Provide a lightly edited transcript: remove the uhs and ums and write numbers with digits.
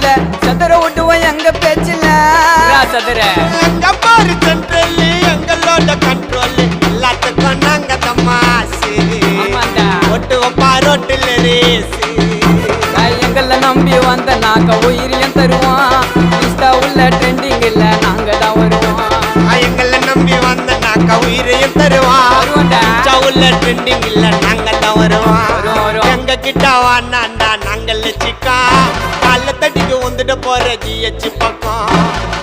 இல்ல சதுர விட்டுவோம் எங்க பேச்சில்ல சதுர எங்க பாரு சென்ட்ரல் எங்களோட கண்ட்ரோல் எல்லாத்துக்கும் நாங்க தமாசு ஒட்டு வைப்பா ரோட்டில் ரேசு எங்களை நம்பி வந்த நாங்க உயிரியும் தருவோம் இன்ஸ்டா உள்ள ட்ரெண்டிங் இல்ல நாங்க தான் வருவோம் எங்களை நம்பி வந்த நாங்க உயிரையும் தருவோம் உள்ள ட்ரெண்டிங் இல்ல நாங்க தான் வருவோம் எங்க கிட்ட வாண்டாண்டா நாங்கள் சிக்கா கால தட்டிக்கு வந்துட்டு போற ஜிஹெச் பக்கம்